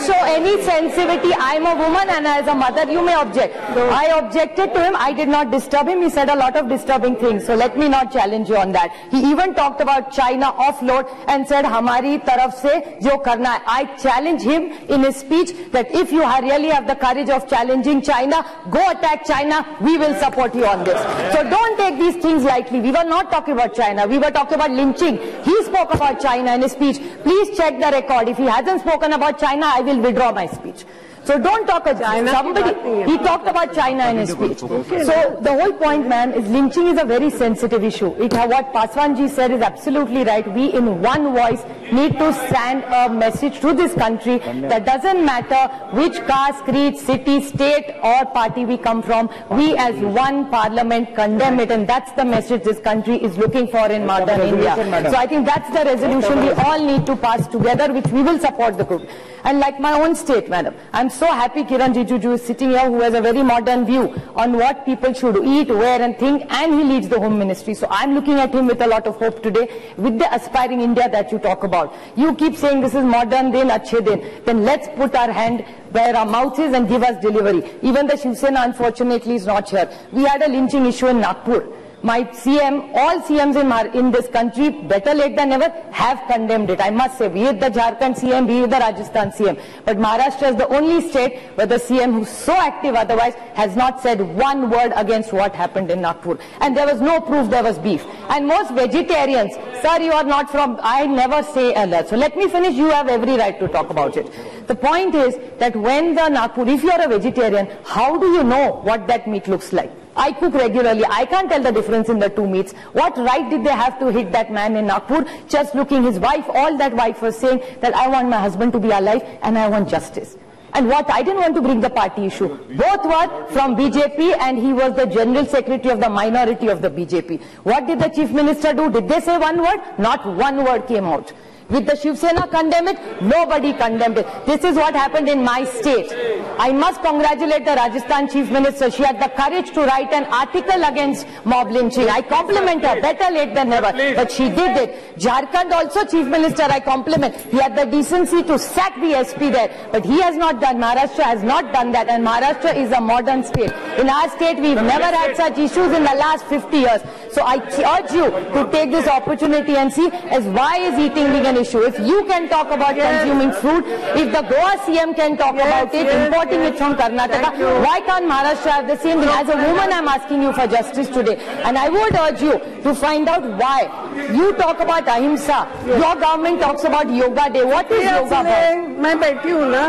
show any sensitivity. I'm a woman and as a mother you may object. I objected to him. I did not disturb him. He said a lot of disturbing things. So let me not challenge you on that. He even talked about China offload and said, "Hamari taraf se jo karna hai." I challenge him in his speech that if you really have the courage of challenging China, go attack China. We will support you on this. So don't take these things lightly. We were not talking about China. We were talking about lynching. He spoke about China in his speech. Please check the record. If he hasn't spoken about China, I will withdraw my speech. So don't talk about China. He talked about China in his speech. So the whole point, man, is lynching is a very sensitive issue. What Paswan ji said is absolutely right. We in one voice need to send a message to this country that doesn't matter which caste, creed, city, state or party we come from, we as one parliament condemn it, and that's the message this country is looking for in modern India. So I think that's the resolution we all need to pass together, which we will support the group. And like my own state, madam, I'm so happy Kiran Rijiju is sitting here, who has a very modern view on what people should eat, wear and think, and he leads the Home Ministry. So I'm looking at him with a lot of hope today, with the aspiring India that you talk about. You keep saying this is modern din, achhe din. Then let's put our hand where our mouth is and give us delivery. Even the Shiv Sena, unfortunately, is not here. We had a lynching issue in Nagpur. My CM, all CMs in this country, better late than never, have condemned it. I must say, be it the Jharkhand CM, be it the Rajasthan CM. But Maharashtra is the only state where the CM, who's so active otherwise, has not said one word against what happened in Nagpur. And there was no proof there was beef. And most vegetarians, sir, you are not from, I never say Allah. So let me finish, you have every right to talk about it. The point is that when the Nagpur, if you are a vegetarian, how do you know what that meat looks like? I cook regularly. I can't tell the difference in the two meats. What right did they have to hit that man in Nagpur? Just looking, his wife, all that wife was saying that I want my husband to be alive and I want justice. And what I didn't want to bring the party issue. Both were from BJP and he was the general secretary of the minority of the BJP. What did the chief minister do? Did they say one word? Not one word came out. Did the Shiv Sena condemn it? Nobody condemned it. This is what happened in my state. I must congratulate the Rajasthan Chief Minister. She had the courage to write an article against mob lynching. I compliment her. Better late than never. But she did it. Jharkhand also, Chief Minister, I compliment. He had the decency to sack the SP there. But he has not done. Maharashtra has not done that. And Maharashtra is a modern state. In our state, we've never had such issues in the last 50 years. So I urge you to take this opportunity and see as why is eating being an issue. If you can talk about consuming fruit, if the Goa CM can talk about it, importing it from Karnataka, why can't Maharashtra have the same thing? As a woman, I'm asking you for justice today. And I would urge you to find out why. You talk about ahimsa. Your government talks about Yoga Day. What is Yoga Day? मैं बैठी हूँ ना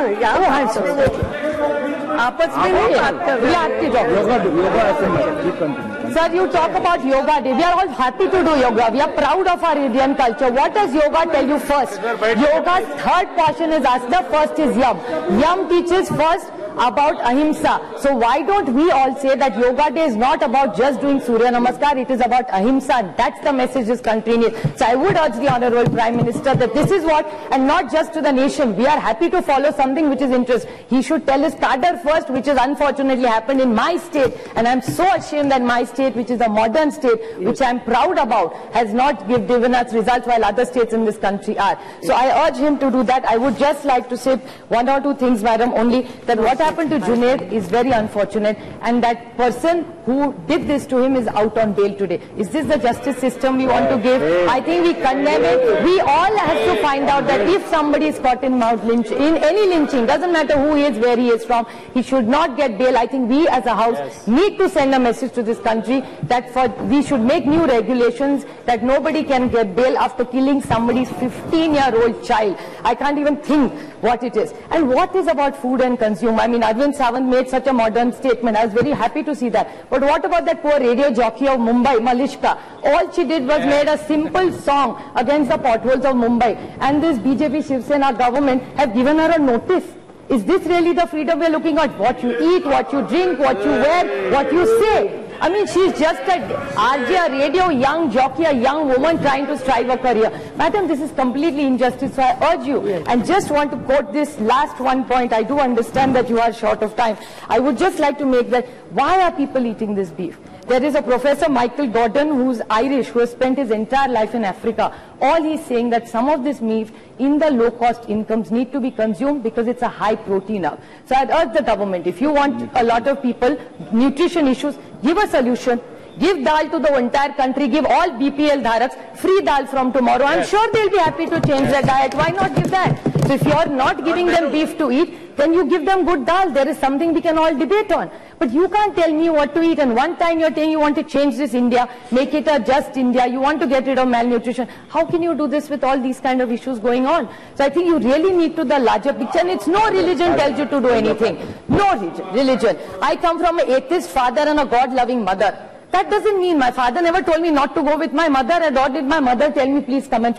आपस में नहीं बात कर रहे। Sir, you talk about Yoga Day. We are all happy to do yoga. We are proud of our Indian culture. What does yoga tell you first? Yoga's third portion is Asana, first is Yam. Yam teaches first about ahimsa. So why don't we all say that Yoga Day is not about just doing Surya Namaskar, it is about ahimsa. That's the message this country needs. So I would urge the Honorable Prime Minister that this is what, and not just to the nation, we are happy to follow something which is interest. He should tell his cadre first, which has unfortunately happened in my state, and I'm so ashamed that my state, which is a modern state, which I'm proud about, has not given us results while other states in this country are. So I urge him to do that. I would just like to say one or two things, madam, only, that what happened to Junaid is very unfortunate, and that person who did this to him is out on bail today. Is this the justice system we want to give? I think we condemn it. We all have to find out that if somebody is caught in any lynching, doesn't matter who he is, where he is from, he should not get bail. I think we as a house need to send a message to this country that we should make new regulations that nobody can get bail after killing somebody's 15-year-old child. I can't even think what it is. And what is about food and consume? I mean, Arvind Sawant made such a modern statement. I was very happy to see that. But what about that poor radio jockey of Mumbai, Malishka? All she did was made a simple song against the potholes of Mumbai. And this BJP Shiv Sena government have given her a notice. Is this really the freedom we're looking at? What you eat, what you drink, what you wear, what you say. I mean, she's just a RJ, a radio young jockey, a young woman trying to strive a career. Madam, this is completely injustice. So I urge you, and just want to quote this last one point. I do understand that you are short of time. I would just like to make that, why are people eating this beef? There is a Professor Michael Gordon who's Irish, who has spent his entire life in Africa. All he's saying that some of this meat in the low-cost incomes need to be consumed because it's a high protein hub. So I'd urge the government, if you want a lot of people, nutrition issues, give a solution. Give dal to the entire country, give all BPL dharaks free dal from tomorrow. I'm sure they'll be happy to change their diet. Why not give that? So if you're not giving them beef to eat, then you give them good dal. There is something we can all debate on. But you can't tell me what to eat. And one time you're saying you want to change this India, make it a just India, you want to get rid of malnutrition. How can you do this with all these kind of issues going on? So I think you really need to the larger picture. And it's no religion tells you to do anything. No religion. I come from an atheist father and a God-loving mother. That doesn't mean my father never told me not to go with my mother, and nor did my mother tell me please come and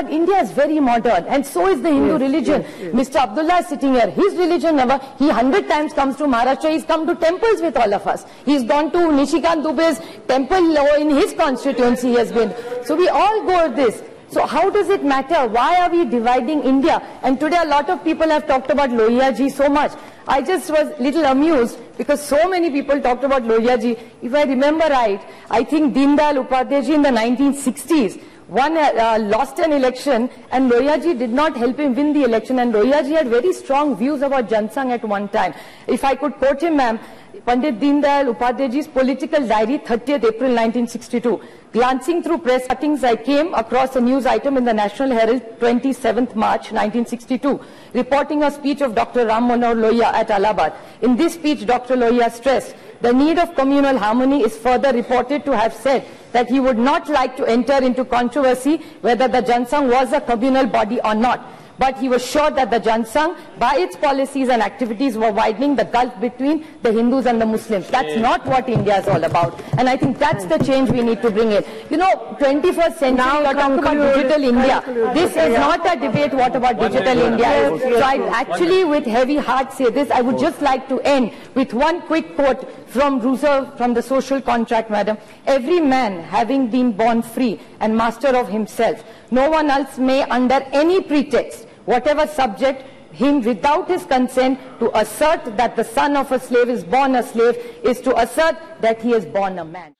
India is very modern, and so is the Hindu religion. Mr. Abdullah is sitting here. His religion never, he 100 times comes to Maharashtra. He's come to temples with all of us. He's gone to Nishikant Dubey's temple in his constituency he has been. So we all go with this. So how does it matter? Why are we dividing India? And today a lot of people have talked about Lohia ji so much. I just was a little amused because so many people talked about Lohia ji. If I remember right, I think Deen Dayal Upadhyay ji in the 1960s lost an election, and Lohia ji did not help him win the election, and Lohia ji had very strong views about Jansangh at one time. If I could quote him, ma'am, Pandit Deen Dayal Upadhyay ji's political diary, 30th April 1962. Glancing through press cuttings, I came across a news item in the National Herald, 27th March 1962, reporting a speech of Dr. Ram Manohar Lohia at Allahabad. In this speech, Dr. Lohia stressed the need of communal harmony. Is further reported to have said that he would not like to enter into controversy whether the Jansangh was a communal body or not. But he was sure that the Jansangh, by its policies and activities, were widening the gulf between the Hindus and the Muslims. That's not what India is all about. And I think that's the change we need to bring in. You know, 21st century, you're talking about digital India. This is not a debate what about digital India is. So I actually, with heavy heart, say this. I would just like to end with one quick quote from Rousseau, from the Social Contract, madam. Every man having been born free and master of himself, no one else may under any pretext, whatever subject, him without his consent to assert that the son of a slave is born a slave is to assert that he is born a man.